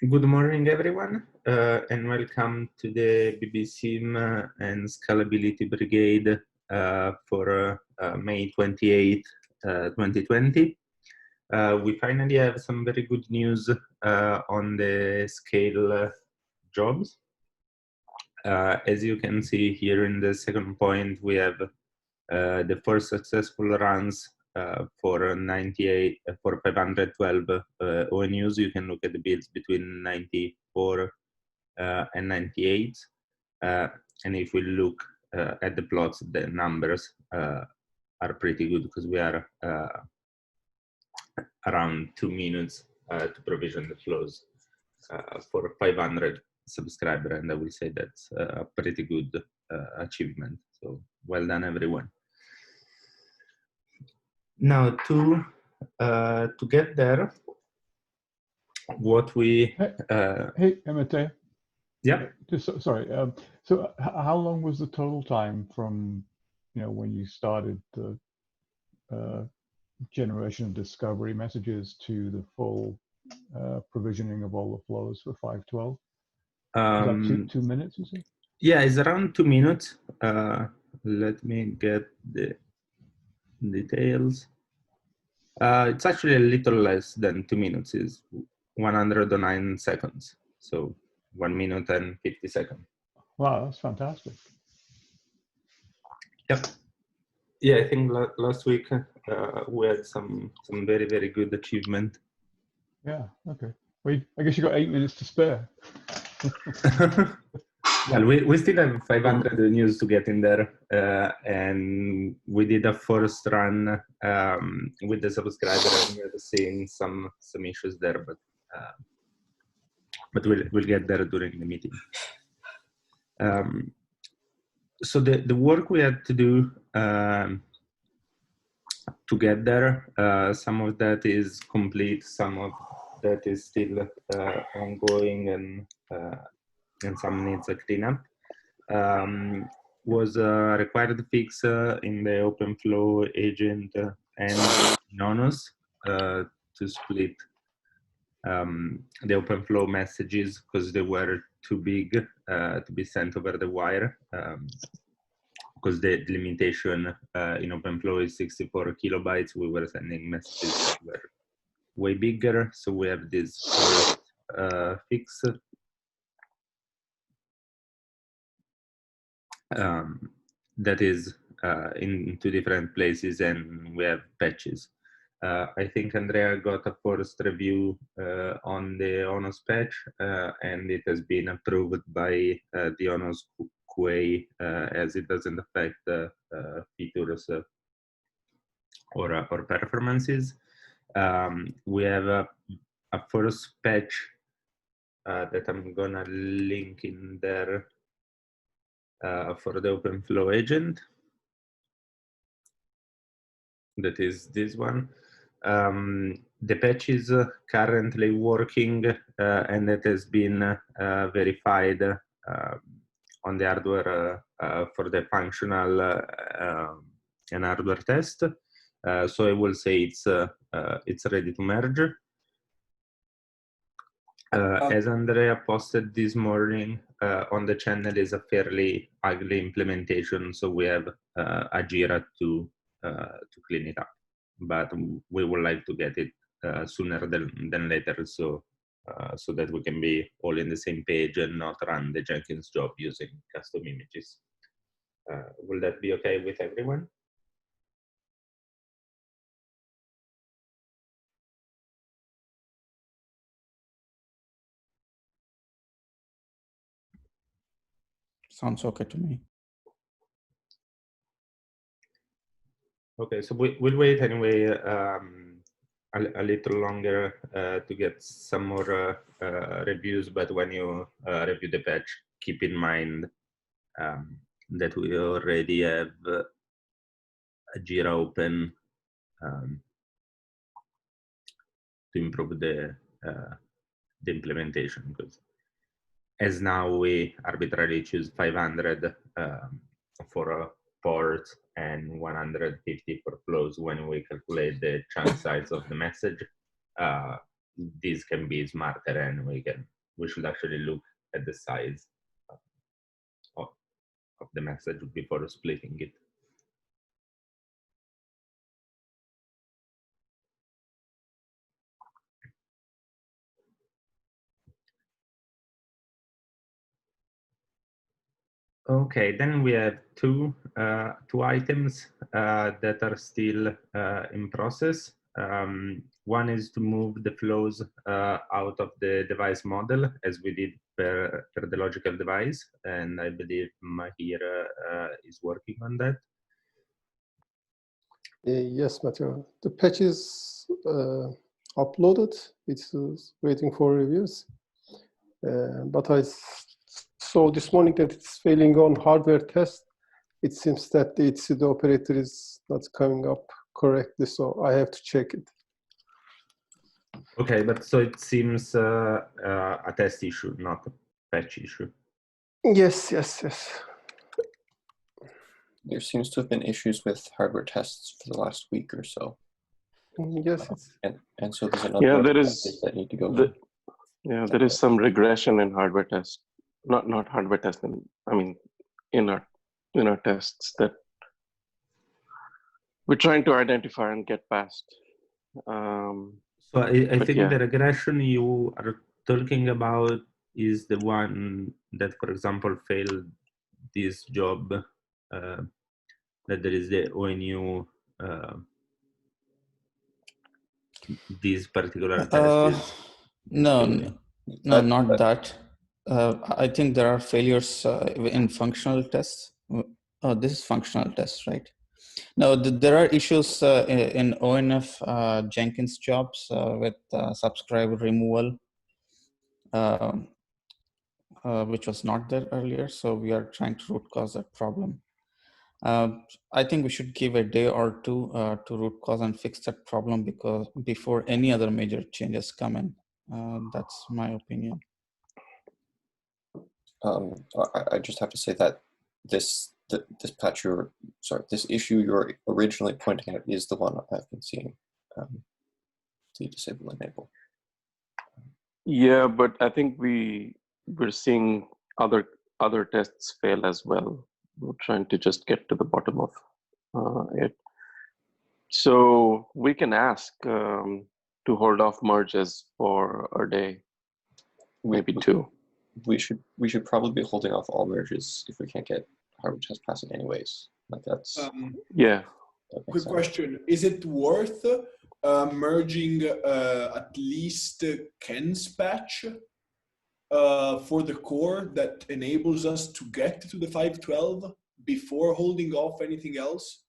Good morning, everyone, and welcome to the BBSim and Scalability Brigade for May 28, 2020. We finally have some very good news on the scale jobs. As you can see here in the second point, we have the first successful runs for 512 ONUs. You can look at the builds between 94 and 98. And if we look at the plots, the numbers are pretty good because we are around 2 minutes to provision the flows for 500 subscribers, and I will say that's a pretty good achievement. So well done, everyone. Now to get there, what we hey Matteo. Yeah. Just sorry. So how long was the total time from when you started the generation of discovery messages to the full provisioning of all the flows for 512? Was that 2 minutes, you say? Yeah, it's around 2 minutes. Let me get the details. It's actually a little less than 2 minutes. It's 109 seconds. So 1 minute and 50 seconds. Wow, that's fantastic. Yep. Yeah, I think last week we had some very, very good achievement. Yeah, okay. Well, I guess you got 8 minutes to spare. Well, we still have 500 news to get in there, and we did a first run with the subscriber, and we're seeing some issues there, but we'll get there during the meeting. So the work we had to do to get there, some of that is complete, some of that is still ongoing, and some needs a cleanup. Was a required fix in the OpenFlow agent and Nonos to split the OpenFlow messages because they were too big to be sent over the wire, because the limitation in OpenFlow is 64 kilobytes. We were sending messages that were way bigger, so we have this first fix. That is in 2 different places, and we have patches. I think Andrea got a first review on the ONOS patch, and it has been approved by the ONOS QA, as it doesn't affect features or performances. We have a first patch that I'm gonna link in there for the OpenFlow agent. That is this one. The patch is currently working, and it has been verified on the hardware for the functional and hardware test. So I will say it's ready to merge. As Andrea posted this morning on the channel, is a fairly ugly implementation, so we have a Jira to clean it up, but we would like to get it sooner than later, so that we can be all in the same page and not run the Jenkins job using custom images. Will that be okay with everyone? Sounds okay to me. Okay, so we'll wait anyway a little longer to get some more reviews, but when you review the patch, keep in mind that we already have a Jira open to improve the implementation, because as now we arbitrarily choose 500 for ports and 150 for flows when we calculate the chunk size of the message. this can be smarter, and we should actually look at the size of the message before splitting it. Okay, then we have two items that are still in process. One is to move the flows out of the device model, as we did per the logical device, and I believe Mahir is working on that. Yes, Matteo. The patch is uploaded. It's waiting for reviews. But I saw this morning that it's failing on hardware test. It seems that the HCD operator is not coming up correctly, so I have to check it. Okay, but so it seems a test issue, not a patch issue. Yes. There seems to have been issues with hardware tests for the last week or so. Yes, And so there's another that need to go in. Yeah, there is some regression in hardware test, not hardware testing. I mean, in our tests that we're trying to identify and get past. So I think the regression you are talking about is the one that, for example, failed this job, that there is the ONU, this particular test. No, not that. I think there are failures in functional tests. Oh, this is functional tests, right? No, there are issues in ONF Jenkins jobs with subscriber removal, which was not there earlier. So we are trying to root cause that problem. I think we should give a day or two to root cause and fix that problem before any other major changes come in. That's my opinion. I just have to say that this issue you're originally pointing out is the one I've been seeing. The disable enable. Yeah, but I think we're seeing other tests fail as well. We're trying to just get to the bottom of it. So we can ask to hold off merges for a day, maybe two. We should probably be holding off all merges if we can't get hardware test passing anyways. Like that's yeah. Quick question: is it worth merging at least Ken's patch for the core that enables us to get to the 512 before holding off anything else?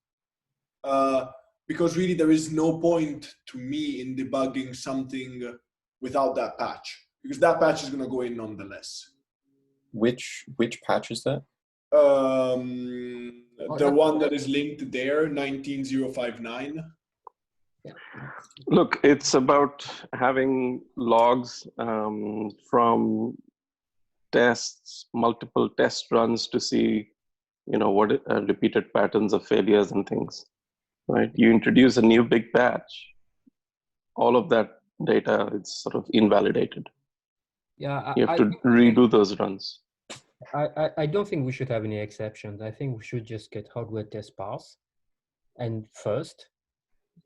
Because really there is no point to me in debugging something without that patch, because that patch is going to go in nonetheless. Which patch is that? The one that is linked there, 19059. Look, it's about having logs from tests, multiple test runs to see, what repeated patterns of failures and things, right? You introduce a new big patch, all of that data is sort of invalidated. Yeah, you have to redo those runs. I don't think we should have any exceptions. I think we should just get hardware test pass and first,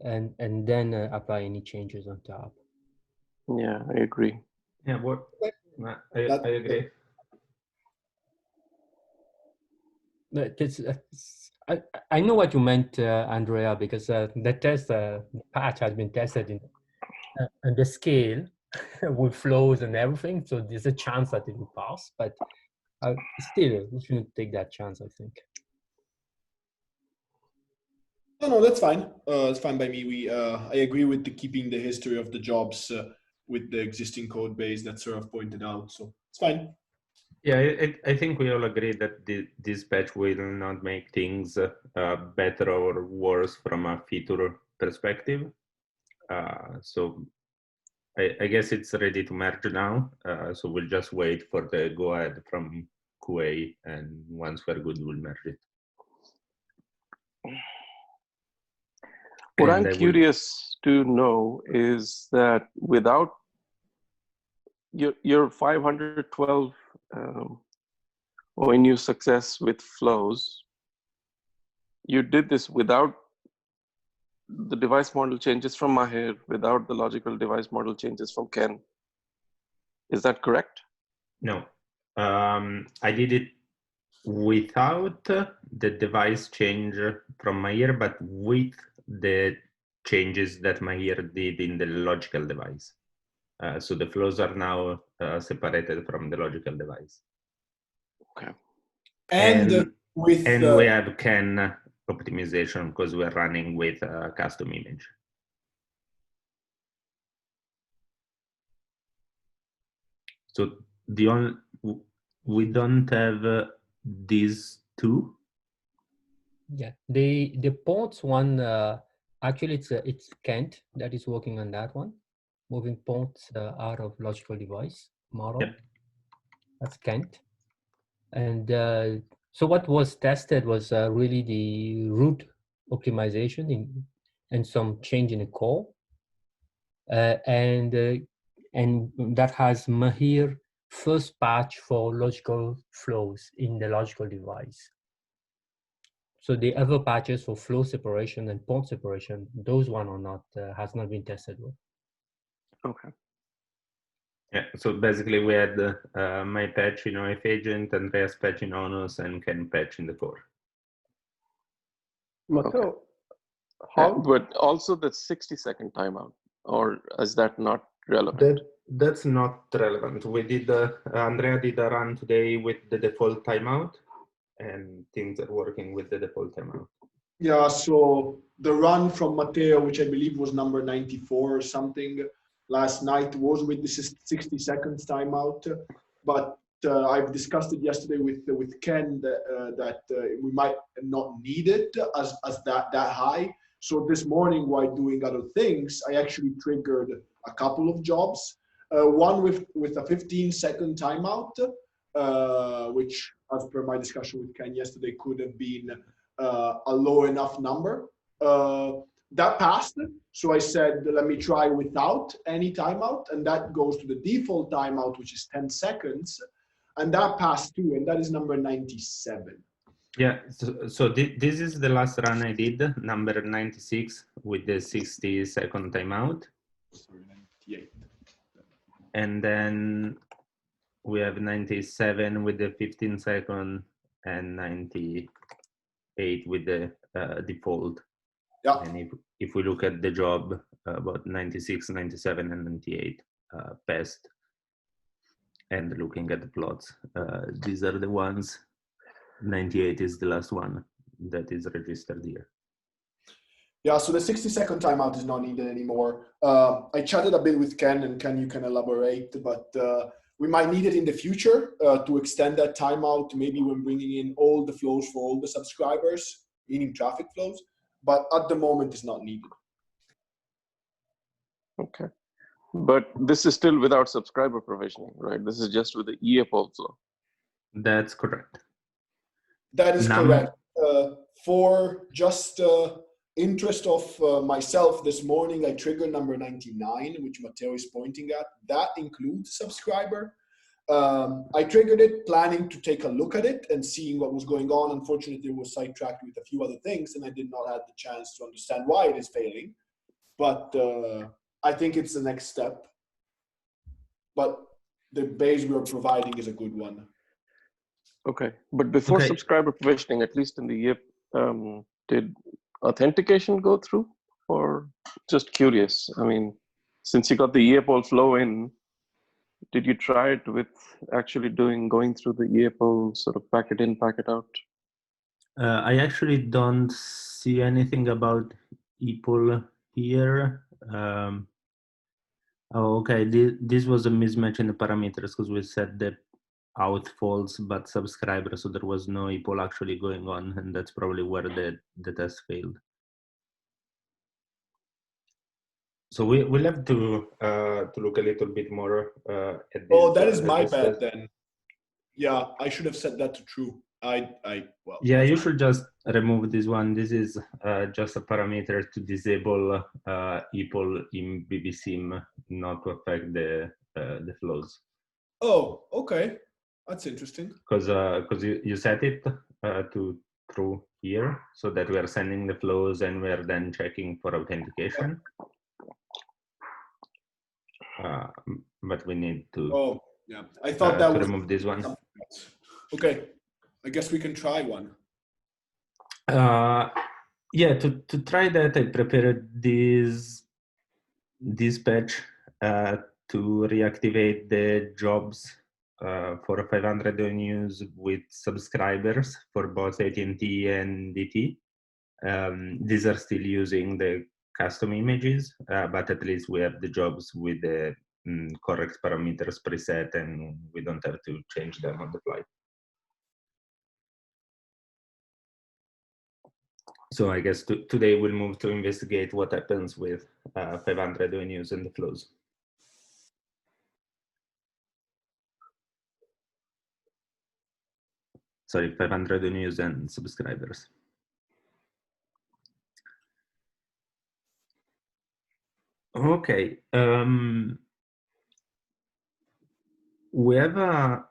and then apply any changes on top. Yeah, I agree. Yeah, I agree. I know what you meant, Andrea, because the patch has been tested in the scale with flows and everything, so there's a chance that it will pass, but still, we shouldn't take that chance, I think. No, that's fine. It's fine by me. I agree with keeping the history of the jobs with the existing code base that Saurav pointed out, so it's fine. Yeah, I think we all agree that this patch will not make things better or worse from a feature perspective. So I guess it's ready to merge now. So we'll just wait for the go-ahead from QA, and once we're good, we'll merge it. What I'm curious to know is that without your 512 ONU success with flows, you did this without the device model changes from Mahir, without the logical device model changes from Ken. Is that correct? No, I did it without the device change from Mahir, but with the changes that Mahir did in the logical device. So the flows are now separated from the logical device. Okay. And with we have Ken optimization because we're running with a custom image. So we don't have these two. Yeah, the ports one, actually it's Kent that is working on that one, moving ports out of logical device model. Yep. That's Kent. And so what was tested was really the root optimization and some change in the core. And that has Mahir first patch for logical flows in the logical device. So the other patches for flow separation and port separation, those one are not, has not been tested with. Okay. Yeah, so basically we had my patch in OF agent, Andrea's patch in ONUS, and Ken patch in the core. Matteo, how? But also the 60-second timeout, or is that not relevant? That's not relevant. We did, Andrea did a run today with the default timeout, and things are working with the default timeout. Yeah, so the run from Matteo, which I believe was number 94 or something, last night was with this 60 seconds timeout, but I've discussed it yesterday with Ken that we might not need it as that high. So this morning, while doing other things, I actually triggered a couple of jobs. One with a 15-second timeout, which, as per my discussion with Ken yesterday, could have been a low enough number. That passed, so I said, let me try without any timeout, and that goes to the default timeout, which is 10 seconds, and that passed too, and that is number 97. Yeah, so this is the last run I did, number 96, with the 60-second timeout. Sorry, 98. And then we have 97 with the 15-second and 98 with the default. Yeah. And if we look at the job, about 96, 97, and 98 passed. And looking at the plots, these are the ones. 98 is the last one that is registered here. Yeah, so the 60-second timeout is not needed anymore. I chatted a bit with Ken, and Ken, you can elaborate, but we might need it in the future to extend that timeout, maybe when bringing in all the flows for all the subscribers, meaning traffic flows, but at the moment it's not needed. Okay. But this is still without subscriber provisioning, right? This is just with the EAPOL flow. That's correct. That is correct. For just interest of myself, this morning I triggered number 99, which Matteo is pointing at. That includes subscriber. I triggered it planning to take a look at it and seeing what was going on. Unfortunately, it was sidetracked with a few other things, and I did not have the chance to understand why it is failing. But I think it's the next step. But the base we are providing is a good one. Okay, but before subscriber provisioning, at least in the YIP, did authentication go through? Or just curious? I mean, since you got the EAPOL flow in, did you try it with actually going through the EAPOL sort of packet in, packet out? I actually don't see anything about EAPOL here. Okay, this was a mismatch in the parameters because we set the out false but subscriber, so there was no EAPOL actually going on, and that's probably where the test failed. So we'll have to look a little bit more at this. Oh, that is my bad then. Yeah, I should have set that to true. Well. Yeah, you should just remove this one. This is just a parameter to disable EAPOL in BBSim, not to affect the the flows. Oh, okay, that's interesting. Because you set it to true here, so that we are sending the flows and we are then checking for authentication. But we need to. Oh, yeah. I thought that was remove this one. Okay, I guess we can try one. Yeah, to try that, I prepared this patch to reactivate the jobs for 500 news with subscribers for both AT&T and DT. These are still using the custom images, but at least we have the jobs with the correct parameters preset, and we don't have to change them on the fly. So I guess today we'll move to investigate what happens with 500 venues and the flows. Sorry, 500 venues and subscribers. Okay. We have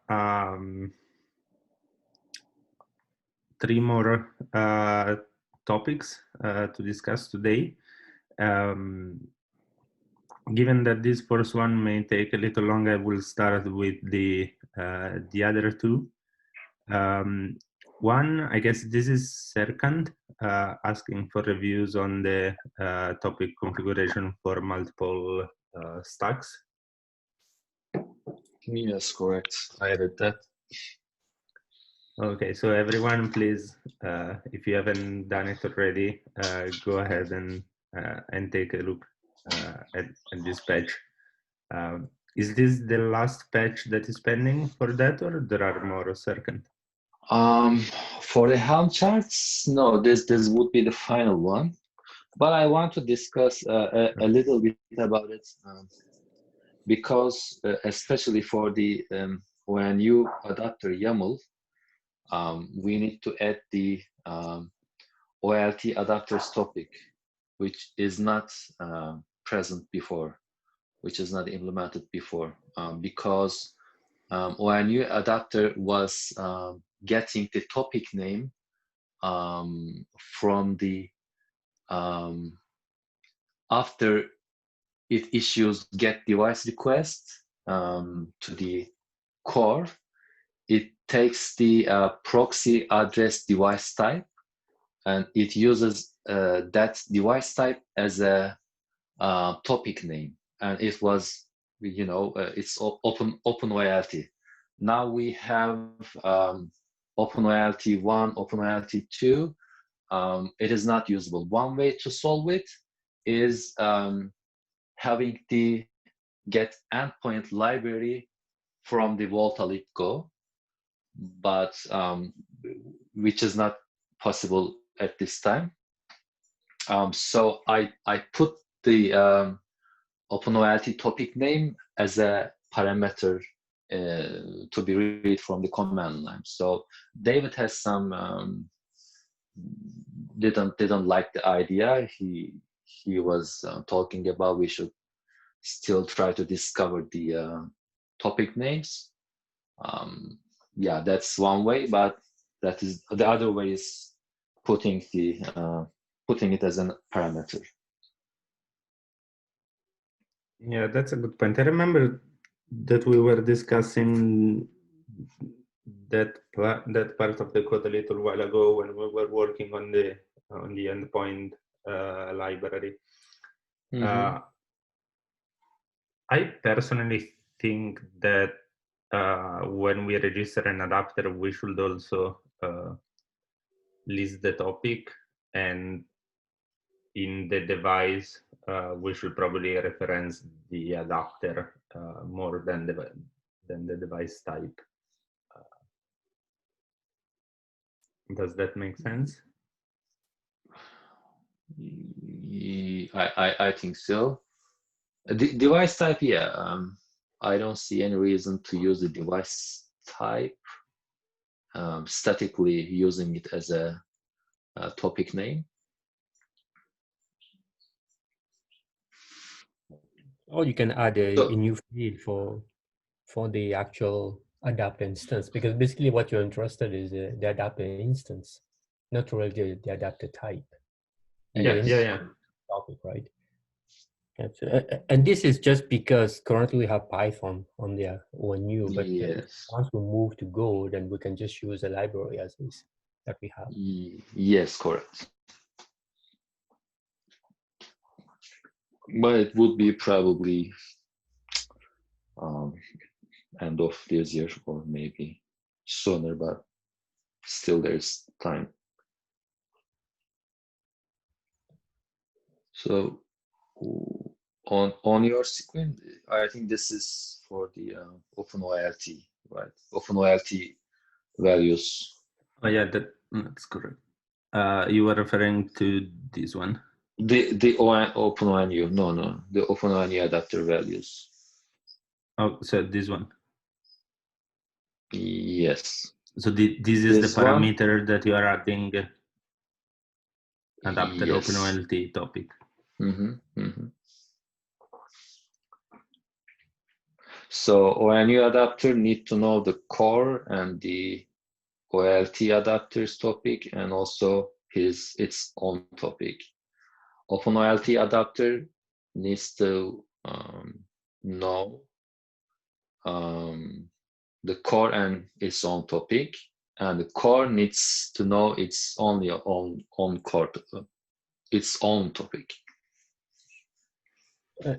three more topics to discuss today. Given that this first one may take a little longer, I will start with the other two. One, I guess this is Serkant asking for reviews on the topic configuration for multiple stacks. Yes, correct. I added that. Okay, so everyone, please, if you haven't done it already, go ahead and take a look at this patch. Is this the last patch that is pending for that, or there are more Serkant? For the Helm charts, no, this would be the final one. But I want to discuss a little bit about it because, especially for the ONU adapter YAML, we need to add the OLT adapters topic, which is not present before, which is not implemented before, because ONU adapter was getting the topic name from the after it issues get device request to the core, it takes the proxy address device type, and it uses that device type as a topic name, and it was, you know, it's OpenOLT. Now we have OpenOLT 1, OpenOLT 2. It is not usable. One way to solve it is having the get endpoint library from the Volta Go, but which is not possible at this time. So I put the OpenOLT topic name as a parameter to be read from the command line. So David has some didn't like the idea. He was talking about we should still try to discover the topic names. Yeah, that's one way, but that is the other way is putting it as a parameter. Yeah, that's a good point. I remember that we were discussing that part of the code a little while ago when we were working on the endpoint library. Mm-hmm. I personally think that when we register an adapter, we should also list the topic, and in the device, we should probably reference the adapter more than the device type. Does that make sense? I think so. The device type, yeah. I don't see any reason to use the device type statically using it as a topic name. Or you can add a So- new field for the actual adapter instance, because basically what you're interested in is the adapter instance, not really the adapter type. And the instance topic, right? And this is just because currently we have Python on there or new, but yes. once we move to Go, then we can just use the library as is that we have. Yes, correct. But it would be probably end of this year or maybe sooner, but still there's time. So on your screen, I think this is for the OpenOILT, right? OpenOILT values. Oh yeah, that's correct. You were referring to this one. The OpenONU, no, the OpenONU adapter values. Oh, so this one. Yes. So this is the parameter that you are adding adapter OpenOLT topic. So ONU adapter need to know the core and the OLT adapters topic and also its own topic. OpenOLT adapter needs to know the core and its own topic, and the core needs to know its only own core, its own topic.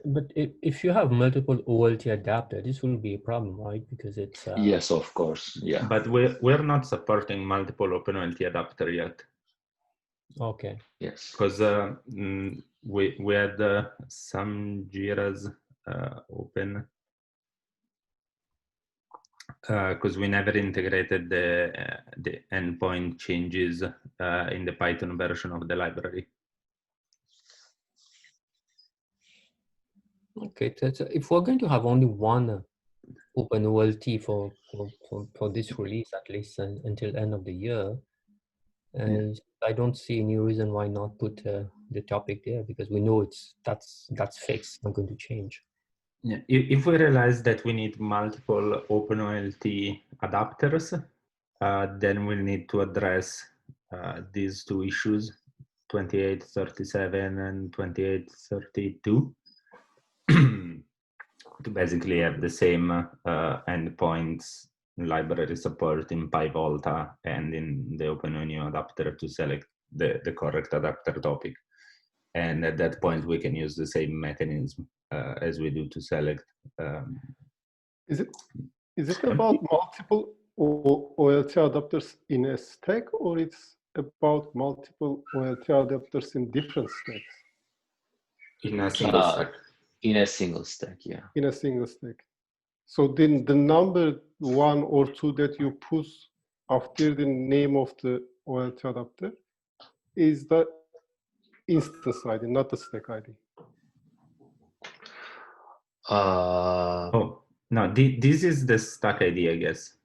But if you have multiple OLT adapter, this will be a problem, right? Because it's yes, of course, yeah. But we're not supporting multiple OpenOLT adapter yet. Okay. Yes. Because we had some Jiras open because we never integrated the endpoint changes in the Python version of the library. Okay, so if we're going to have only one OpenOLT for this release, at least until end of the year, I don't see any reason why not put the topic there, because we know that's fixed, not going to change. Yeah, if we realize that we need multiple OpenOLT adapters, then we'll need to address these two issues, 2837 and 2832, to basically have the same endpoints library support in PyVolta and in the OpenONU adapter to select the correct adapter topic. And at that point, we can use the same mechanism as we do to select. Is it about multiple OLT adapters in a stack, or it's about multiple OLT adapters in different stacks? In a single stack. In a single stack, yeah. In a single stack. So then the number 1 or 2 that you put after the name of the OLT adapter is the instance ID, not the stack ID. Oh, no, this is the stack ID, I guess.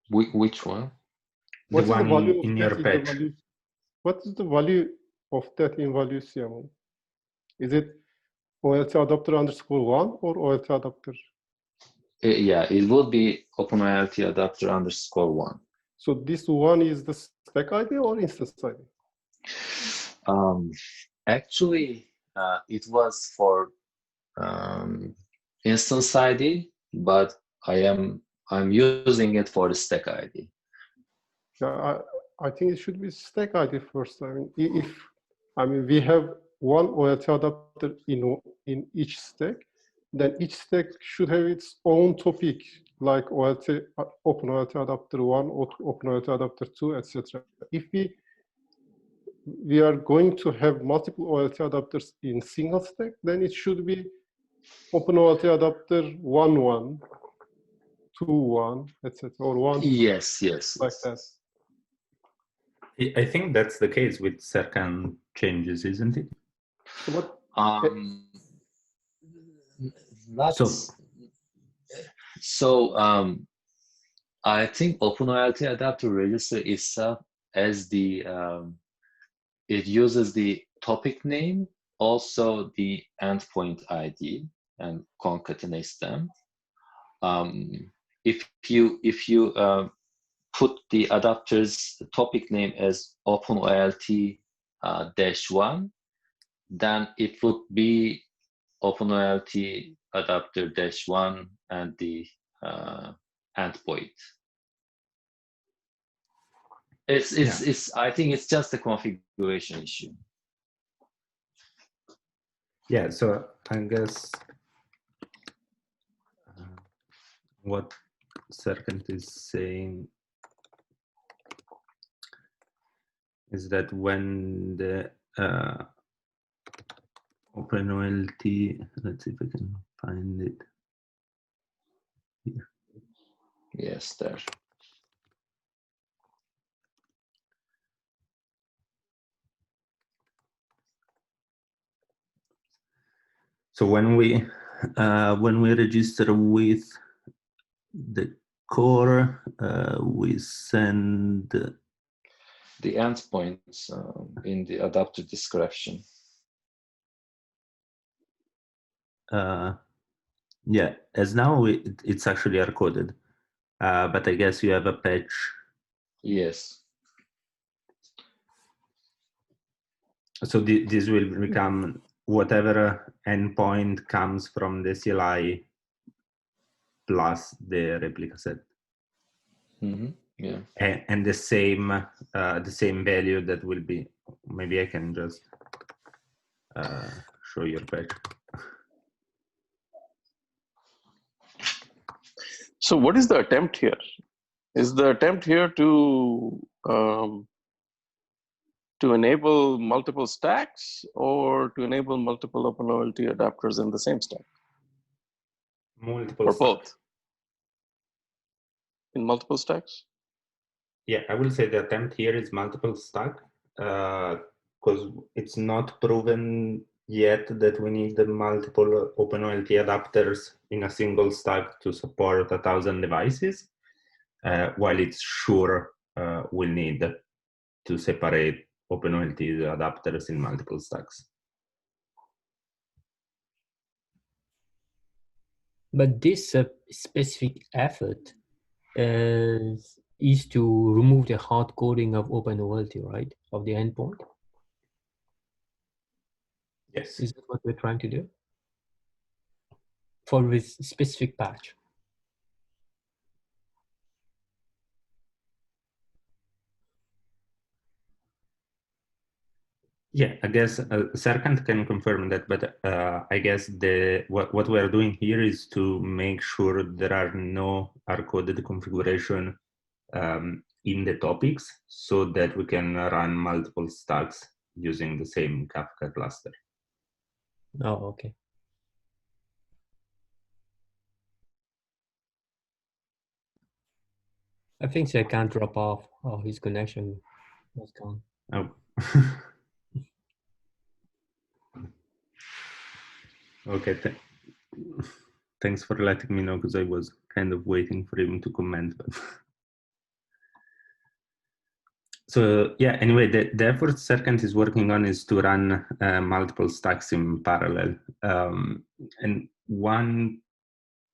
Which one? The one in your patch. What is the value of that in value CML? Is it OLT adapter underscore 1 or OLT adapter? Yeah, it would be OpenOLT adapter underscore 1. So this one is the stack ID or instance ID? Actually, it was for instance ID, but I'm using it for the stack ID. Yeah, I think it should be stack ID first. I mean, we have one OLT adapter in each stack, then each stack should have its own topic, like OpenOLT adapter 1, or OpenOLT adapter 2, etc. If we are going to have multiple OLT adapters in single stack, then it should be OpenOLT adapter 1.1, 2.1, etc. or 1. Yes, like that. I think that's the case with certain changes, isn't it? I think OpenOLT adapter register itself as the it uses the topic name also the endpoint ID and concatenate them. If you put the adapter's topic name as OpenOLT-1, then it would be OpenOLT adapter-1 and the endpoint. It's I think it's just a configuration issue. Yeah, so I guess what Serkant is saying is that when the OpenOLT, let's see if I can find it here. Yes, there. So when we register with the core, we send the endpoints in the adapter description. Yeah, as now it's actually hard-coded, but I guess you have a patch. Yes. So this will become whatever endpoint comes from the CLI plus the replica set. Mm-hmm. Yeah. And the same value that will be. Maybe I can just show your patch. So what is the attempt here? Is the attempt here to enable multiple stacks or to enable multiple OpenOLT adapters in the same stack? Multiple or stack. both? In multiple stacks? Yeah, I will say the attempt here is multiple stack because it's not proven yet that we need the multiple OpenOLT adapters in a single stack to support 1,000 devices, while it's sure we'll need to separate OpenOLT adapters in multiple stacks. But this specific effort is to remove the hard coding of OpenOLT, right? Of the endpoint. Yes. Is that what we're trying to do? For this specific patch. Yeah, I guess Serkant can confirm that, but I guess what we are doing here is to make sure there are no hard-coded configuration in the topics so that we can run multiple stacks using the same Kafka cluster. Oh, okay. I think so. I can't drop off. Oh, his connection was gone. Oh. Okay. Thanks for letting me know because I was kind of waiting for him to comment. But so yeah, anyway, the effort Serkant is working on is to run multiple stacks in parallel. And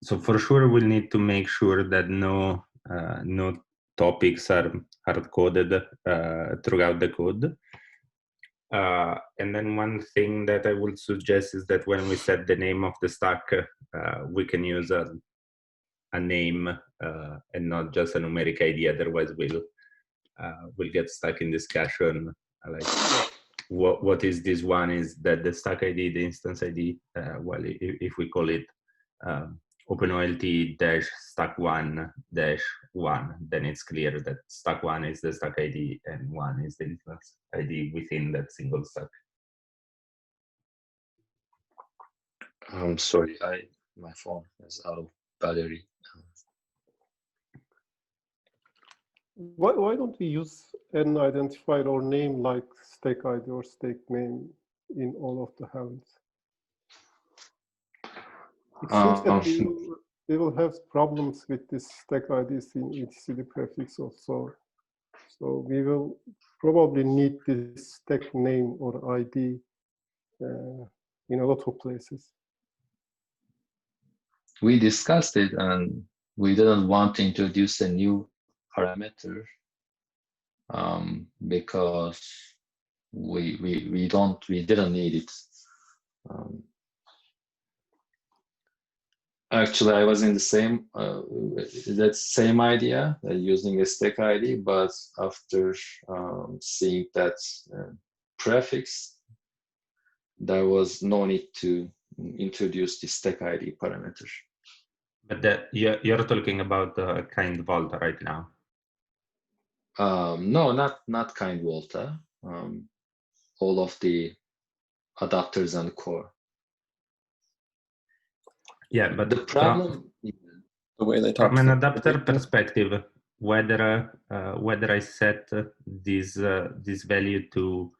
so for sure we'll need to make sure that no topics are hard-coded throughout the code. And then one thing that I would suggest is that when we set the name of the stack, we can use a name and not just a numeric ID. Otherwise, we'll get stuck in discussion like what is this one? Is that the stack ID, the instance ID? Well, if we call it OpenOLT-stack1-1, then it's clear that stack1 is the stack ID and 1 is the instance ID within that single stack. I'm sorry, my phone is out of battery. Why don't we use an identifier or name like stack ID or stack name in all of the headings? It seems that we will have problems with this stack IDs in etcd prefix also. So we will probably need this stack name or ID in a lot of places. We discussed it, and we didn't want to introduce a new parameter because we didn't need it. Actually, I was in the same that same idea using a stack ID, but after seeing that prefix, there was no need to introduce the stack ID parameter. But that you're talking about the kind volta right now. No, not kind volta. All of the adapters and core. Yeah, but the problem, The way they talk from an to adapter perspective, whether I set this value to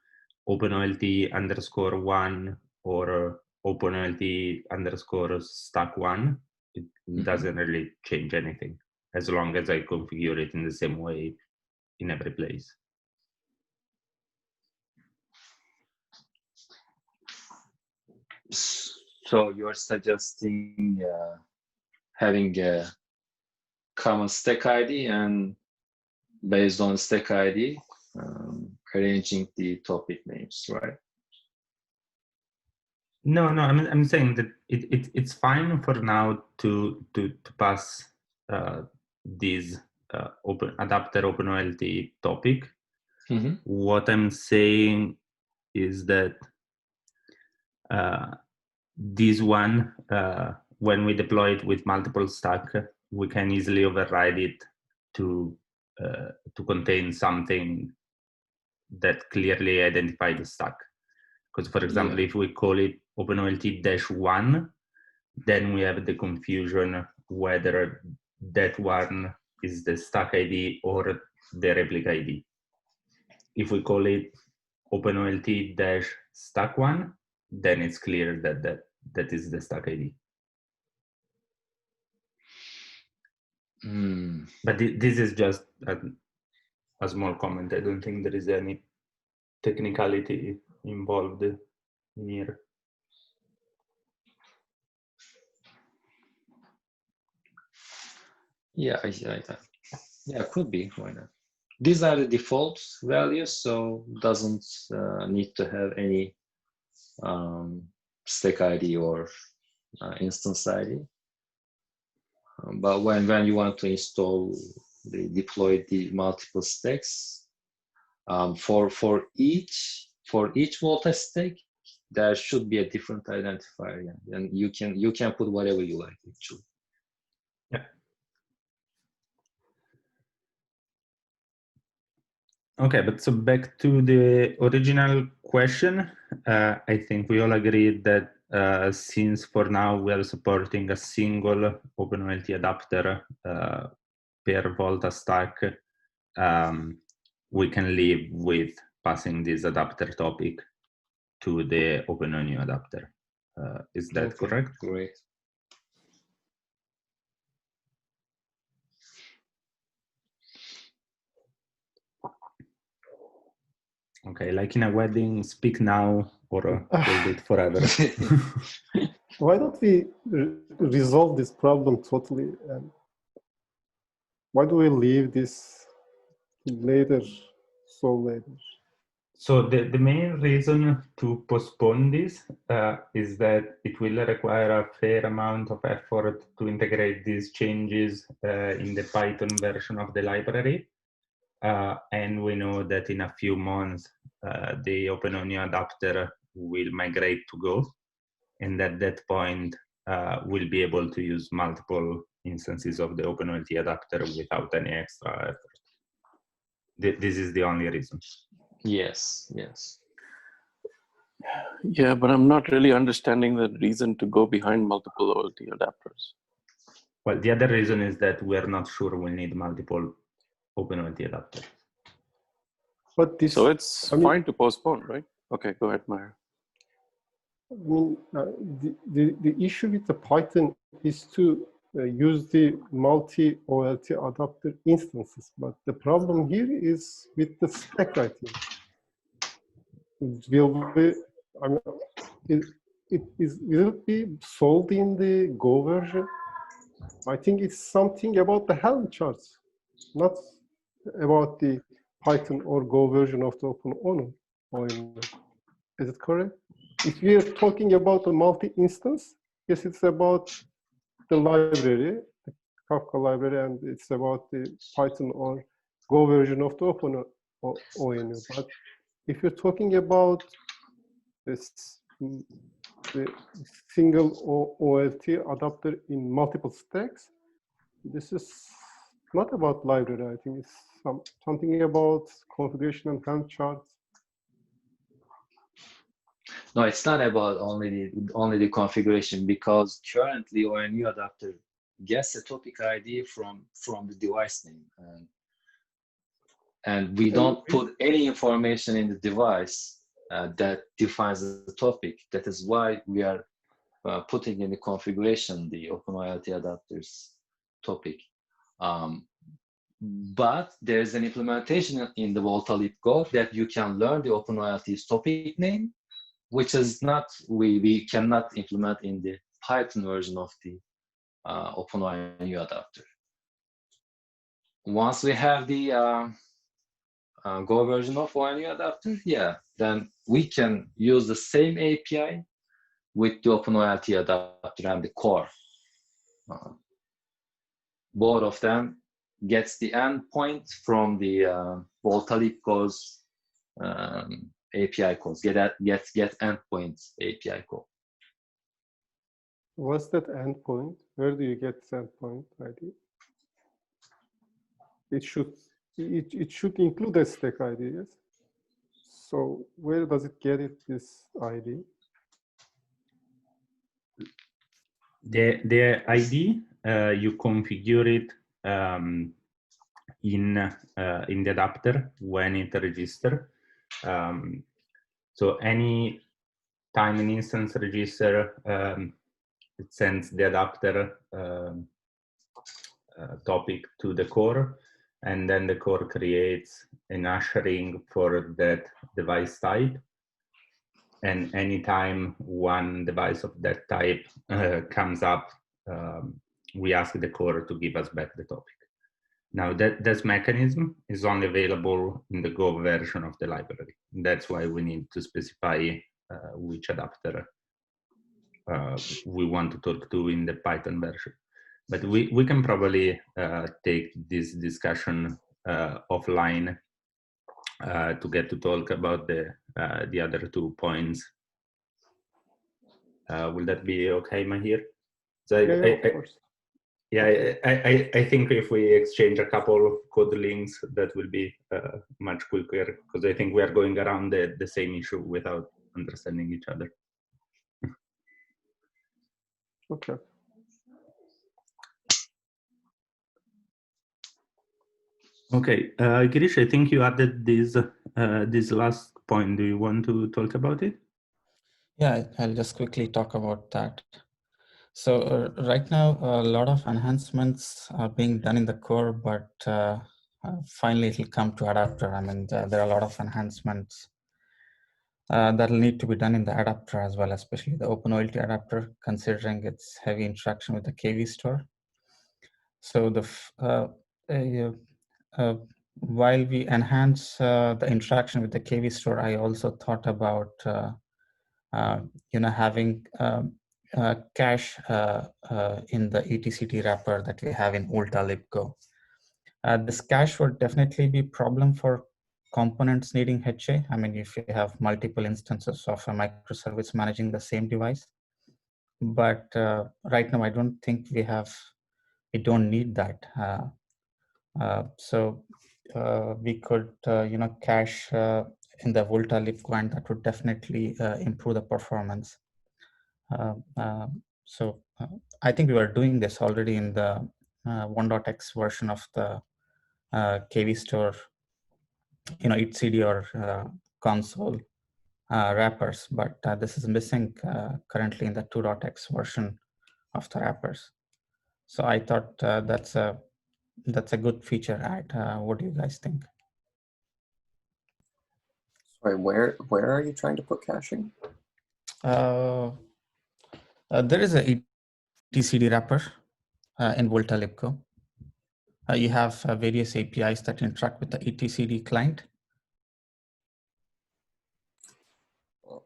OpenOLT_1 or OpenOLT_stack1, it doesn't really change anything as long as I configure it in the same way in every place. So you're suggesting having a common stack ID and based on stack ID, arranging the topic names, right? No, I'm saying that it's fine for now to pass this adapter OpenOLT topic. What I'm saying is that this one, when we deploy it with multiple stack, we can easily override it to contain something that clearly identifies the stack. Because, for example, if we call it OpenOLT-1, then we have the confusion whether that one is the stack ID or the replica ID. If we call it OpenOLT-stack1, then it's clear that is the stack ID. But this is just a small comment. I don't think there is any technicality involved here. Yeah, could be. Why not? These are the default values, so doesn't need to have any stack ID or instance ID. But when you want to deploy the multiple stacks, for each Volta stack, there should be a different identifier, and you can put whatever you like actually. Yeah. Okay, but so back to the original question, I think we all agreed that since for now we are supporting a single OpenOLT adapter per Volta stack, we can live with passing this adapter topic to the OpenONU adapter. Is that correct? Great. Okay, like in a wedding, speak now or hold it forever. Why don't we resolve this problem totally? Why do we leave this later, so later? So the main reason to postpone this is that it will require a fair amount of effort to integrate these changes in the Python version of the library. And we know that in a few months, the OpenONU adapter will migrate to Go. And at that point, we'll be able to use multiple instances of the OpenOLT adapter without any extra effort. This is the only reason. Yes. Yeah, but I'm not really understanding the reason to go behind multiple OLT adapters. Well, the other reason is that we're not sure we'll need multiple OpenOLT adapters. But this, so it's fine to postpone, right? Okay, go ahead, Meyer. I mean, the issue with the Python is to use the multi-OLT adapter instances, but the problem here is with the stack, I think. will it be solved in the Go version? I think it's something about the Helm charts, not about the Python or Go version of the OpenONO. Is it correct? If we are talking about a multi-instance, yes, it's about the library, the Kafka library, and it's about the Python or Go version of the OpenONO. But if you're talking about this, the single OLT adapter in multiple stacks, this is not about library. I think it's something about configuration and Helm charts. No, it's not about only the configuration, because currently ONU adapter gets a topic ID from the device name, and we don't put any information in the device that defines the topic. That is why we are putting in the configuration the OpenOLT adapters topic. But there's an implementation in the Volta Go that you can learn the OpenOLT's topic name, which is not, we cannot implement in the Python version of the OpenONU adapter. Once we have the Go version of ONU adapter, yeah, then we can use the same API with the OpenOLT adapter and the core. Both of them gets the endpoint from the Volta Go's API calls, get endpoint API call. What's that endpoint? Where do you get this endpoint ID? It should include a stack ID, yes? So where does it get this ID? The ID, you configure it in the adapter when it registers. So any time an instance register, it sends the adapter topic to the core, and then the core creates an ushering for that device type. And anytime one device of that type comes up, we ask the core to give us back the topic. Now this mechanism is only available in the Go version of the library. That's why we need to specify which adapter we want to talk to in the Python version. But we can probably take this discussion offline to get to talk about the other 2 points. Will that be okay, Mahir? So yeah, of course. Yeah, I think if we exchange a couple of code links, that will be much quicker, because I think we are going around the same issue without understanding each other. Okay. Okay, Girish, I think you added this last point. Do you want to talk about it? Yeah, I'll just quickly talk about that. So right now, a lot of enhancements are being done in the core, but finally it will come to adapter. I mean, there are a lot of enhancements that will need to be done in the adapter as well, especially the OpenOLT adapter, considering its heavy interaction with the KV store. So while we enhance the interaction with the KV store, I also thought about having cache in the etcd wrapper that we have in ultalibgo. This cache would definitely be a problem for components needing HA. I mean, if you have multiple instances of a microservice managing the same device. But right now, I don't think we don't need that. So we could, cache in the ultalibgo, and that would definitely improve the performance. So I think we were doing this already in the 1.x version of the KV store, etcd or console wrappers, but this is missing currently in the 2.x version of the wrappers. So I thought that's a good feature add. What do you guys think? Sorry, where are you trying to put caching? There is a etcd wrapper in Volta libco. You have various APIs that interact with the etcd client.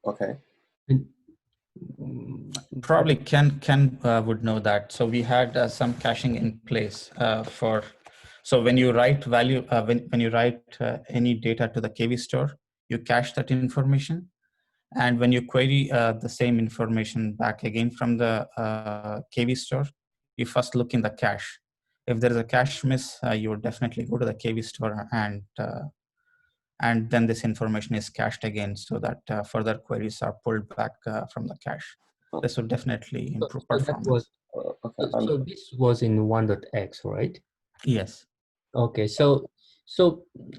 Okay. Probably Ken would know that. So we had some caching in place for. So when you write value, when you write any data to the KV store, you cache that information, and when you query the same information back again from the KV store, you first look in the cache. If there is a cache miss, you would definitely go to the KV store and then this information is cached again so that further queries are pulled back from the cache. This would definitely improve performance. So this was in 1.x, right? Yes. Okay, so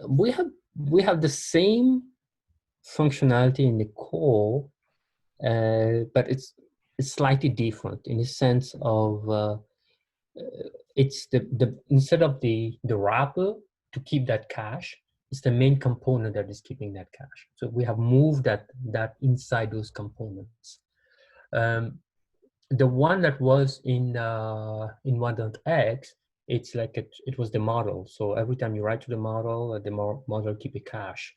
we have the same functionality in the core, but it's slightly different in the sense of it's the instead of the wrapper to keep that cache, it's the main component that is keeping that cache. So we have moved that inside those components. The one that was in 1.x, it's like it was the model. So every time you write to the model keep a cache.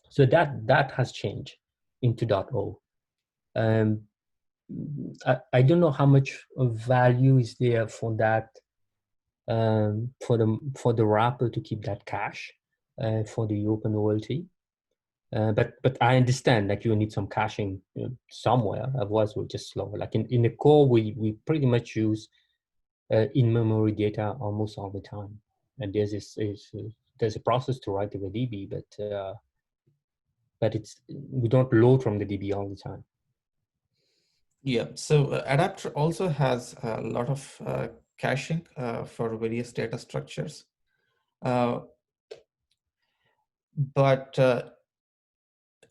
So that has changed into .o. I don't know how much value is there for that, for the wrapper to keep that cache for the open OLT. But I understand that you need some caching somewhere, otherwise we're just slow. Like in the core, we pretty much use in-memory data almost all the time. And there's a process to write to the DB, but we don't load from the DB all the time. Yeah, so Adapter also has a lot of caching for various data structures. But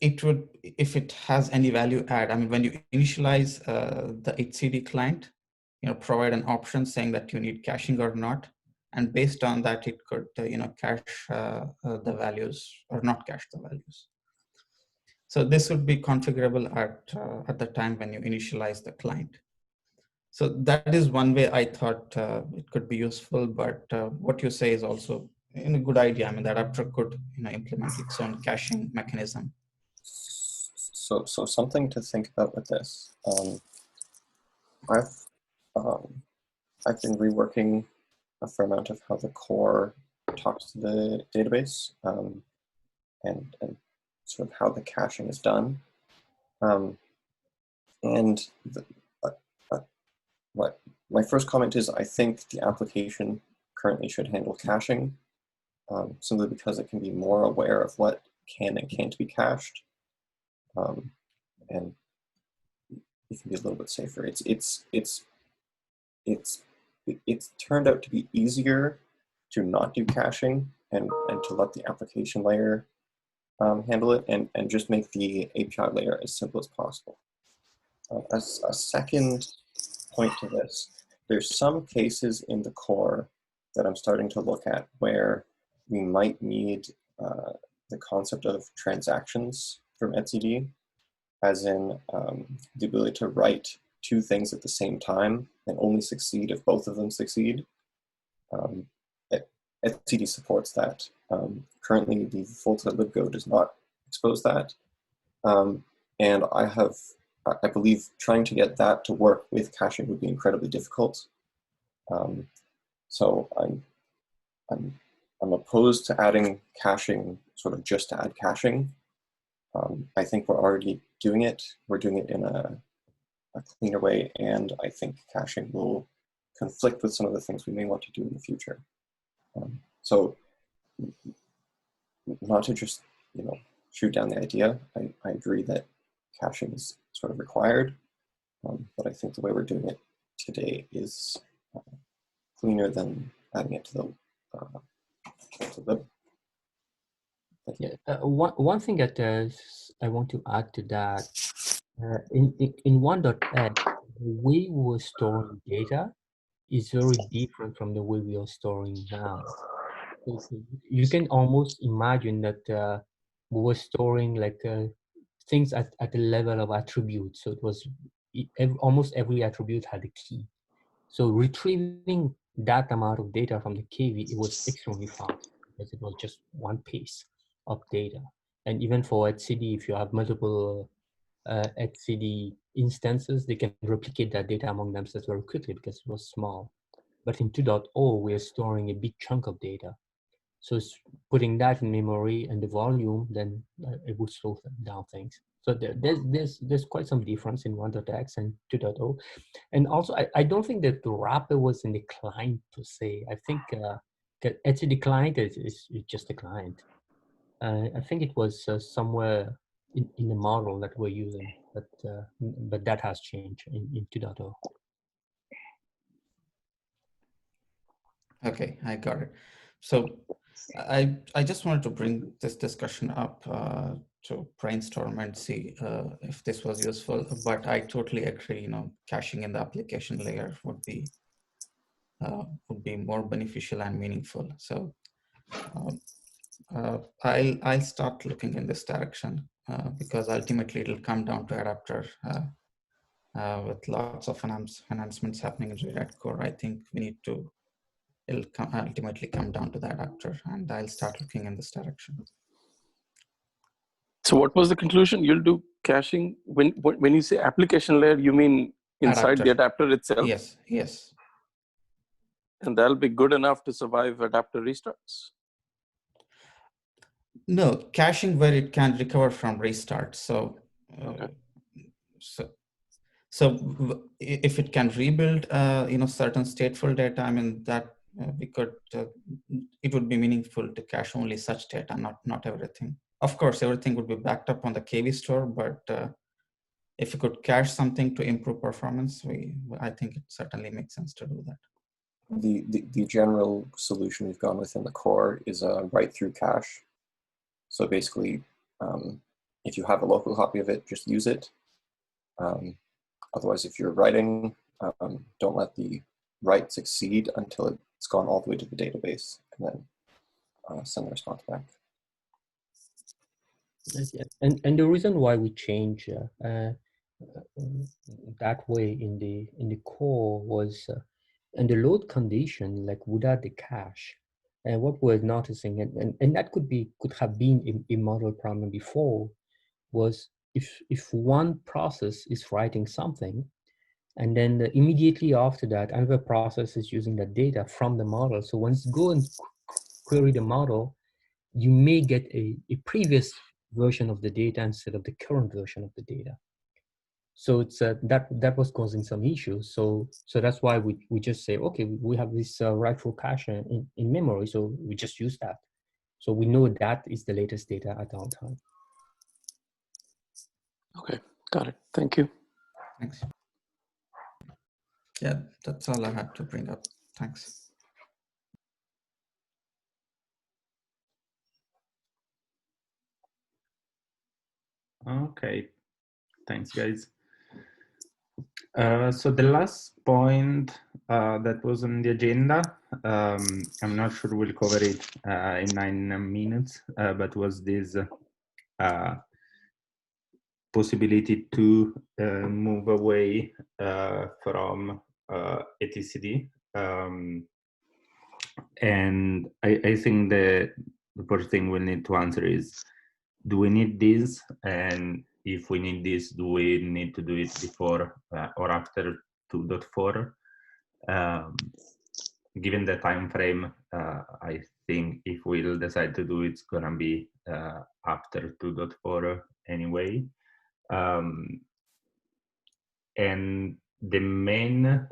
it would, if it has any value add, I mean, when you initialize the etcd client, provide an option saying that you need caching or not. And based on that, it could, cache the values or not cache the values. So this would be configurable at the time when you initialize the client. So that is one way I thought it could be useful, but what you say is also a good idea. I mean, the adapter could implement its own caching mechanism. So something to think about with this. I've been reworking a fair amount of how the core talks to the database and sort of how the caching is done. What my first comment is, I think the application currently should handle caching simply because it can be more aware of what can and can't be cached, and it can be a little bit safer. It's turned out to be easier to not do caching and to let the application layer handle it and just make the API layer as simple as possible. As a second point to this, there's some cases in the core that I'm starting to look at where we might need the concept of transactions from etcd, as in the ability to write two things at the same time and only succeed if both of them succeed. etcd supports that. Currently, the Volta libgo does not expose that. And I believe trying to get that to work with caching would be incredibly difficult. So I'm opposed to adding caching sort of just to add caching. I think we're already doing it. We're doing it in a cleaner way, and I think caching will conflict with some of the things we may want to do in the future. So not to just shoot down the idea. I agree that caching is sort of required, but I think the way we're doing it today is cleaner than adding it to the Yeah, one thing that I want to add to that, in 1.x, the way we were storing data is very different from the way we are storing now. So you can almost imagine that we were storing like things at the level of attributes. So it was almost every attribute had a key. So retrieving that amount of data from the KV, it was extremely fast because it was just one piece of data. And even for etcd, if you have multiple etcd instances, they can replicate that data among themselves very quickly because it was small. But in 2.0, we're storing a big chunk of data. So putting that in memory and the volume, then it would slow down things. So there's quite some difference in 1.x and 2.0. And also, I don't think that the wrapper was in the client per se. I think etcd client is just a client. I think it was somewhere in the model that we're using, but that has changed in 2.0. Okay, I got it. So I just wanted to bring this discussion up to brainstorm and see if this was useful. But I totally agree. Caching in the application layer would be more beneficial and meaningful. So I'll start looking in this direction because ultimately it'll come down to adapter. With lots of enhancements happening in React core, I think we need to. It'll ultimately come down to the adapter, and I'll start looking in this direction. So what was the conclusion? You'll do caching when you say application layer, you mean inside the adapter itself? Yes, yes. And that'll be good enough to survive adapter restarts? No, caching where it can recover from restart. So, okay. So if it can rebuild, certain stateful data, I mean that we could. It would be meaningful to cache only such data, not everything. Of course, everything would be backed up on the KV store, but if you could cache something to improve performance, I think it certainly makes sense to do that. The general solution we've gone with in the core is a write-through cache. So basically, if you have a local copy of it, just use it. Otherwise, if you're writing, don't let the write succeed until it's gone all the way to the database, and then send the response back. And the reason why we change that way in the core was in the load condition, like without the cache. And what we're noticing, and that could have been a model problem before, was if one process is writing something, and then immediately after that, another process is using that data from the model. So once you go and query the model, you may get a previous version of the data instead of the current version of the data. So it's that was causing some issues. So that's why we just say, okay, we have this write-through cache in memory, so we just use that. So we know that is the latest data at all time. Okay, got it. Thank you. Thanks. Yeah, that's all I had to bring up. Thanks. Okay, thanks, guys. So the last point that was on the agenda, I'm not sure we'll cover it in 9 minutes, but was this possibility to move away from etcd. And I think the first thing we need to answer is, do we need this? And if we need this, do we need to do it before or after 2.4? Given the time frame, I think if we'll decide to do it, it's gonna be after 2.4 anyway. And the main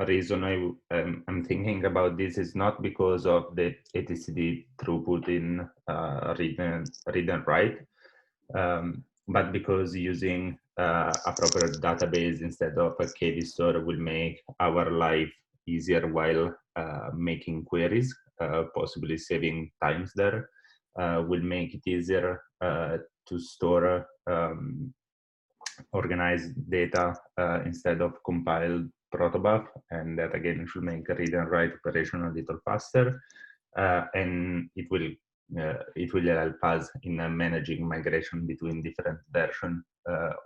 reason I'm thinking about this is not because of the etcd throughput in read and write, but because using a proper database instead of a KV store will make our life easier while making queries, possibly saving times there, will make it easier to store organized data instead of compiled protobuf, and that again should make read and write operation a little faster, and it will it will help us in managing migration between different versions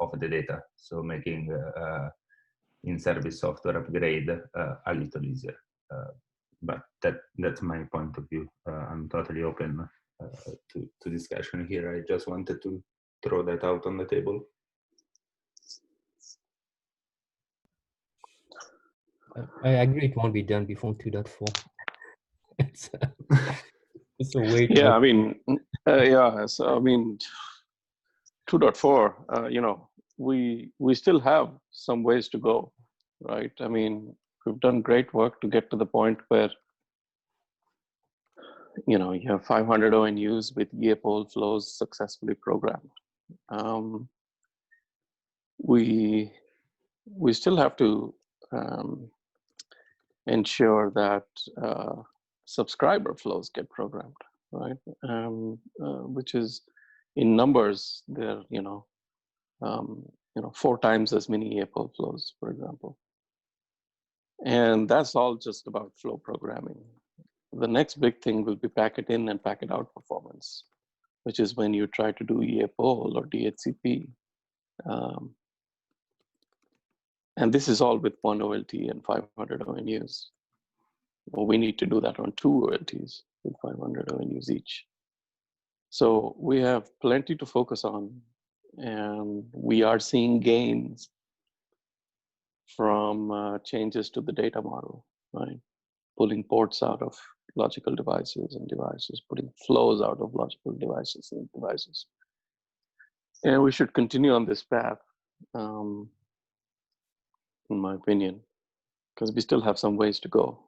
of the data. So making in-service software upgrade a little easier. But that's my point of view. I'm totally open to discussion here. I just wanted to throw that out on the table. I agree it won't be done before 2.4. It's a wait. Yeah, I mean, yeah. So I mean, 2.4. You know, we still have some ways to go, right? I mean, we've done great work to get to the point where, you know, you have 500 ONUs with EA-poll flows successfully programmed. We still have to ensure that subscriber flows get programmed, right? Which is in numbers, they're 4 times as many EA-poll flows, for example. And that's all just about flow programming. The next big thing will be packet in and packet out performance, which is when you try to do EA-poll or DHCP. And this is all with 1 OLT and 500 ONUs. Well, we need to do that on 2 OLTs with 500 ONUs each. So we have plenty to focus on, and we are seeing gains from changes to the data model, right? Pulling ports out of logical devices and devices, putting flows out of logical devices and devices. And we should continue on this path, in my opinion, because we still have some ways to go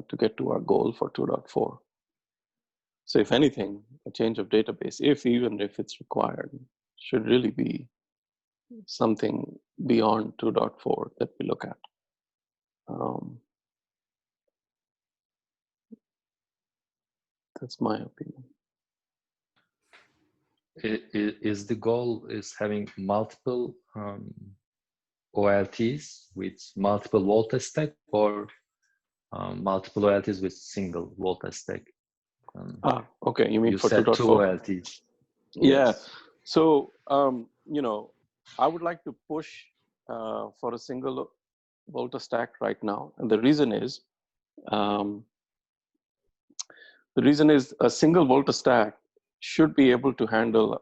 to get to our goal for 2.4. So if anything, a change of database, even if it's required, should really be something beyond 2.4 that we look at. That's my opinion. Is the goal is having multiple OLTs with multiple voltage stack, or multiple OLTs with single voltage stack? Okay. You mean for said 2.4? 2 OLTs. Yeah. Yes. So, you know, I would like to push for a single voltage stack right now. And the reason is a single voltage stack should be able to handle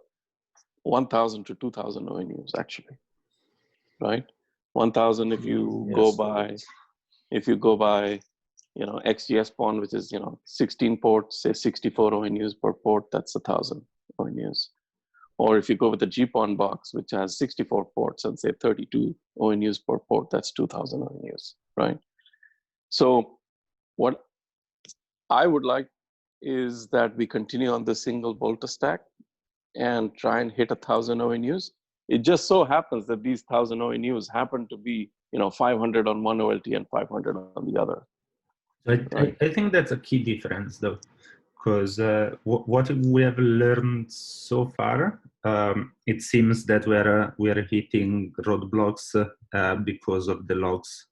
1,000 to 2,000 ONUs actually, right? 1,000 if you go by, you know, XGS-PON, which is, you know, 16 ports, say 64 ONUs per port, that's 1,000 ONUs. Or if you go with the GPON box, which has 64 ports and say 32 ONUs per port, that's 2,000 ONUs, right? So what I would like is that we continue on the single voltage stack and try and hit 1,000 ONUs. It just so happens that these 1,000 ONUs happen to be, you know, 500 on one OLT and 500 on the other. I think that's a key difference, though, because what we have learned so far, it seems that we are hitting roadblocks because of the logs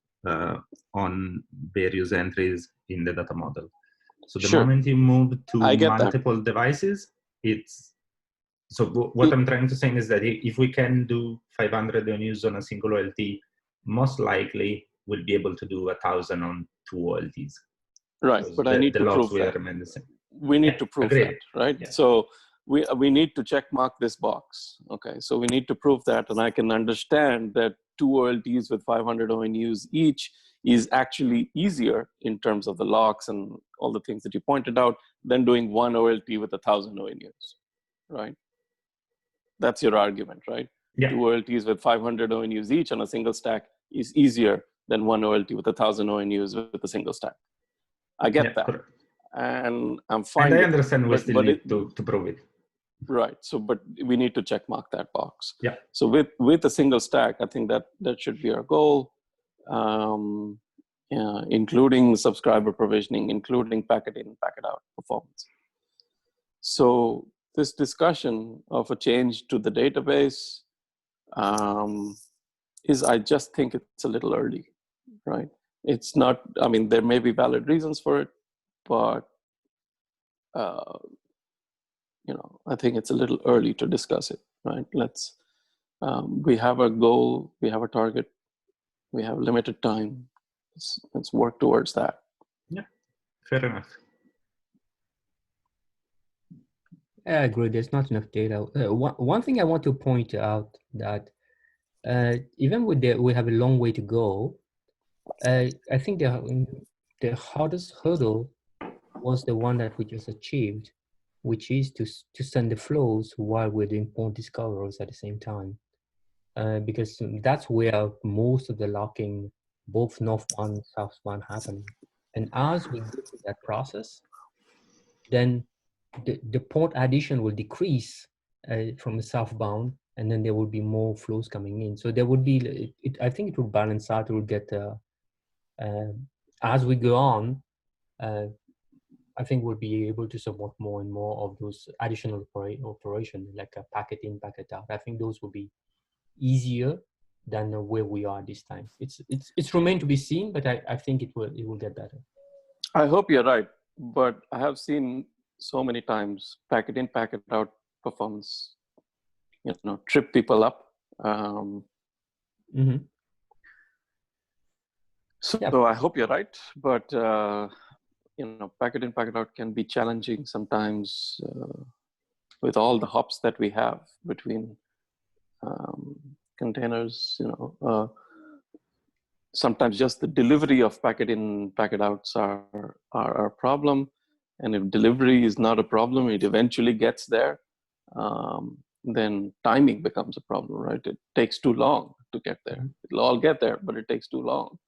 on various entries in the data model. So the moment you move to multiple devices, it's so what I'm trying to say is that if we can do 500 ONUs on a single OLT, most likely we'll be able to do 1,000 on 2 OLTs. Right, but I need to prove that. We need to prove that, right? Yeah. So we need to check mark this box. Okay, so we need to prove that, and I can understand that 2 OLTs with 500 ONUs each is actually easier in terms of the locks and all the things that you pointed out than doing 1 OLT with 1,000 ONUs, right? That's your argument, right? Yeah. 2 OLTs with 500 ONUs each on a single stack is easier than 1 OLT with 1,000 ONUs with a single stack. I get that. Correct. And I'm fine. And I understand we still need to prove it. Right. So, but we need to check mark that box. Yeah. So with a single stack, I think that should be our goal, including subscriber provisioning, including packet in, packet out performance. So this discussion of a change to the database I just think it's a little early, right? It's not, I mean, there may be valid reasons for it, but I think it's a little early to discuss it, right? We have a goal, we have a target, we have limited time. Let's work towards that. Yeah, fair enough. I agree. There's not enough data. One thing I want to point out that even with we have a long way to go. I think the hardest hurdle was the one that we just achieved, which is to send the flows while we're doing point discoveries at the same time. Because that's where most of the locking, both northbound and southbound, happen. And as we go through that process, then the port addition will decrease from the southbound, and then there will be more flows coming in. So there would be, I think it will balance out. It will get, as we go on, I think we'll be able to support more and more of those additional operations, like a packet in, packet out. I think those will be easier than where we are this time. It's remain to be seen, but I think it will get better. I hope you're right, but I have seen so many times packet in, packet out performance, trip people up. So I hope you're right, but packet in, packet out can be challenging sometimes with all the hops that we have between containers. Sometimes just the delivery of packet in, packet outs are a problem. And if delivery is not a problem, it eventually gets there. Then timing becomes a problem, right? It takes too long to get there. It'll all get there, but it takes too long.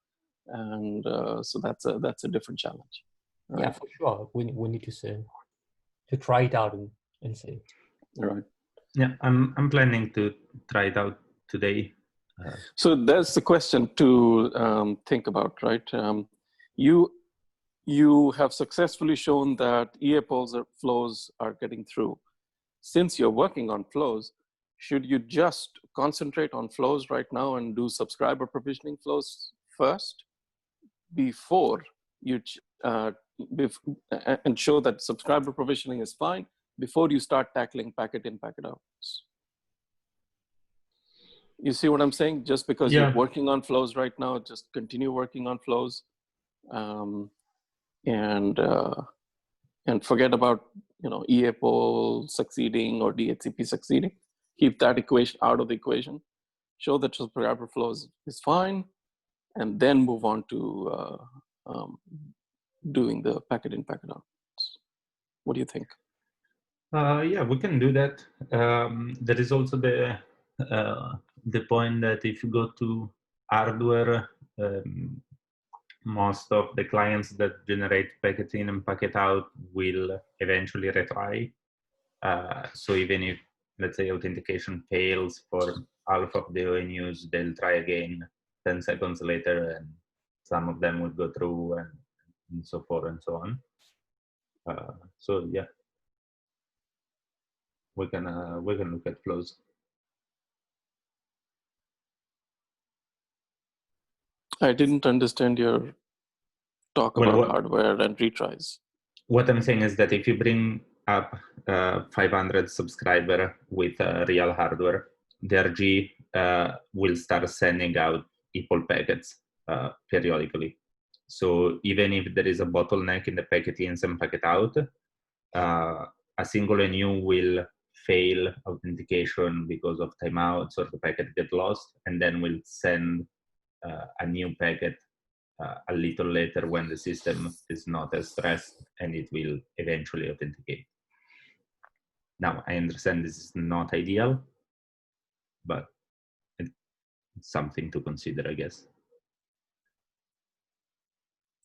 And so that's a different challenge. Right? Yeah, for sure. We need to try it out and see. Right. Yeah, I'm planning to try it out today. So there's the question to think about, right? You have successfully shown that EA flows are getting through. Since you're working on flows, should you just concentrate on flows right now and do subscriber provisioning flows first before you and show that subscriber provisioning is fine before you start tackling packet in, packet outs? You see what I'm saying? Just because you're working on flows right now, just continue working on flows, and forget about EA poll succeeding or DHCP succeeding. Keep that equation out of the equation. Show that subscriber flows is fine, and then move on to doing the packet in, packet out. What do you think? Yeah, we can do that. There is also the point that if you go to hardware, most of the clients that generate packet in and packet out will eventually retry. So even if, let's say, authentication fails for half of the ONUs, they'll try again 10 seconds later, and some of them will go through, and so forth and so on. So yeah, we can look at flows. I didn't understand your talk about hardware and retries. What I'm saying is that if you bring up 500 subscriber with real hardware, the RG will start sending out equal packets periodically. So even if there is a bottleneck in the packet ins and packet out, a single ONU will fail authentication because of timeouts or the packet get lost, and then will send a new packet a little later when the system is not as stressed, and it will eventually authenticate. Now, I understand this is not ideal, but it's something to consider, I guess.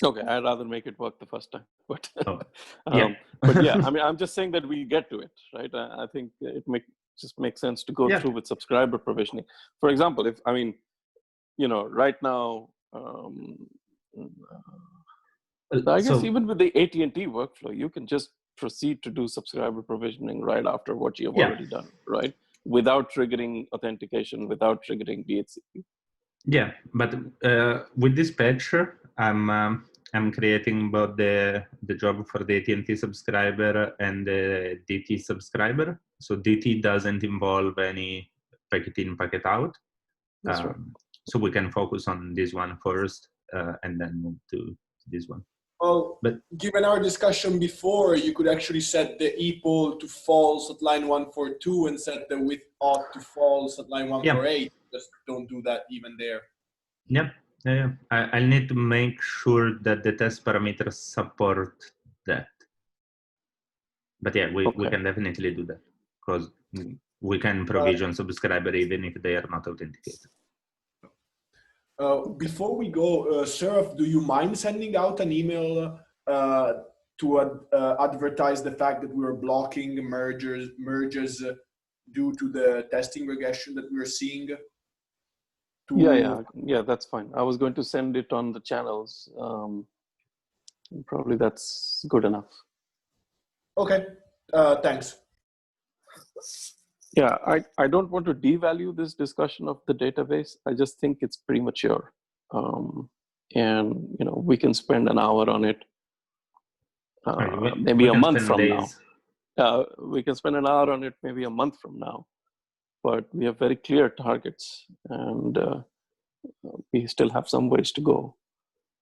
Okay, I'd rather make it work the first time, but yeah. But yeah, I mean, I'm just saying that we get to it, right? I think it just makes sense to go through with subscriber provisioning. For example, if right now, I guess even with the AT&T workflow, you can just proceed to do subscriber provisioning right after what you have already done, right? Without triggering authentication, without triggering DHCP. Yeah, but with this patch, I'm I'm creating both the job for the AT&T subscriber and the DT subscriber. So DT doesn't involve any packet in, packet out. That's right. So we can focus on this one first and then move to this one. Well, given our discussion before, you could actually set the equal to false at line 142 and set the with ought to false at line 148. Just don't do that even there. Yep. Yeah. I'll need to make sure that the test parameters support that. But yeah, we can definitely do that because we can provision subscriber even if they are not authenticated. Before we go, Seraph, do you mind sending out an email to advertise the fact that we are blocking merges due to the testing regression that we are seeing? Yeah, that's fine. I was going to send it on the channels. Probably that's good enough. Okay, thanks. Yeah, I don't want to devalue this discussion of the database. I just think it's premature. And we can spend an hour on it, maybe a month from now. We can spend an hour on it maybe a month from now. But we have very clear targets and we still have some ways to go.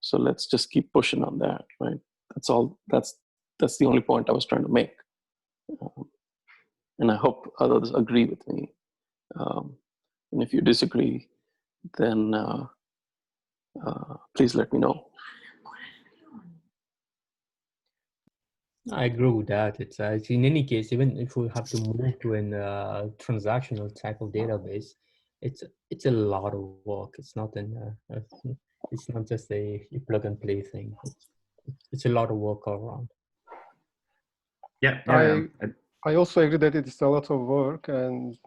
So let's just keep pushing on that, right? That's all. That's the only point I was trying to make. And I hope others agree with me. And if you disagree, then please let me know. I agree with that. It's in any case, even if we have to move to an transactional type of database, it's a lot of work. It's not it's not just a plug and play thing. It's a lot of work all around. Yeah. I also agree that it's a lot of work, and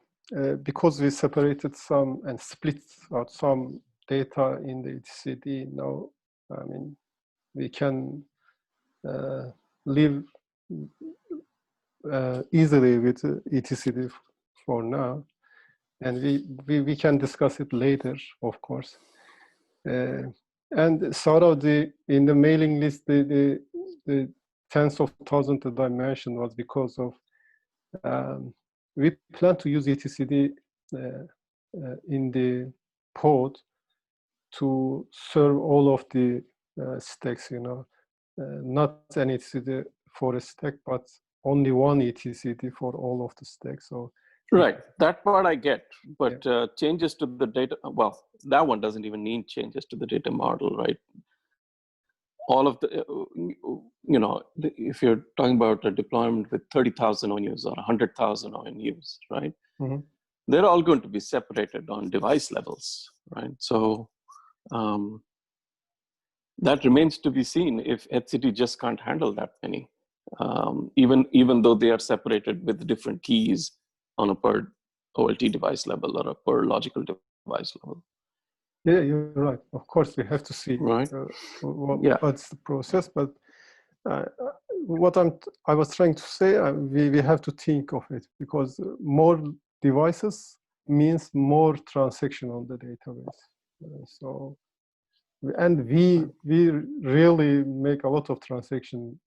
because we separated some and split out some data in the etcd now, I mean, we can live easily with etcd for now, and we can discuss it later, of course. And sort of in the mailing list, the tens of thousands that I mentioned was because of we plan to use etcd in the pod to serve all of the stacks, not an etcd for a stack, but only one etcd for all of the stacks. So right, that part I get, but changes to the data, well, that one doesn't even need changes to the data model, right? All of the, if you're talking about a deployment with 30,000 ONUs or 100,000 ONUs, right? Mm-hmm. They're all going to be separated on device levels, right? So that remains to be seen if etcd just can't handle that many, even though they are separated with different keys on a per OLT device level or a per logical device level. Yeah, you're right. Of course, we have to see what's the process. But what I was trying to say, we have to think of it, because more devices means more transaction on the database. And we really make a lot of transaction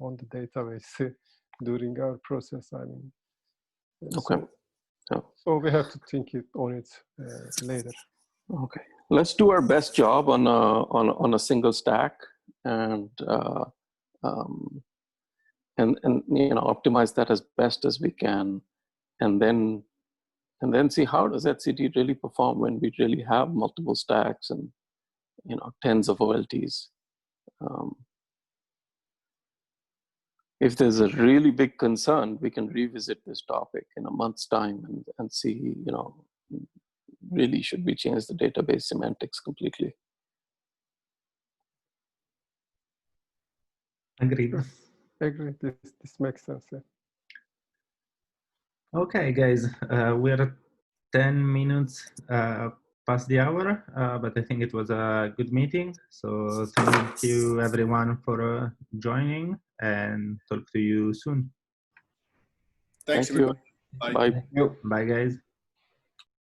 on the database during our process. I mean, so we have to think on it later. Okay, let's do our best job on a single stack and optimize that as best as we can, and then see how does etcd really perform when we really have multiple stacks and tens of OLTs. If there's a really big concern, we can revisit this topic in a month's time and see, really should we change the database semantics completely? Agreed. Sure. Agree. This makes sense. Yeah. Okay, guys, we're 10 minutes past the hour, but I think it was a good meeting. So thank you everyone for joining, and talk to you soon. Thanks, everyone. Bye. Bye, guys.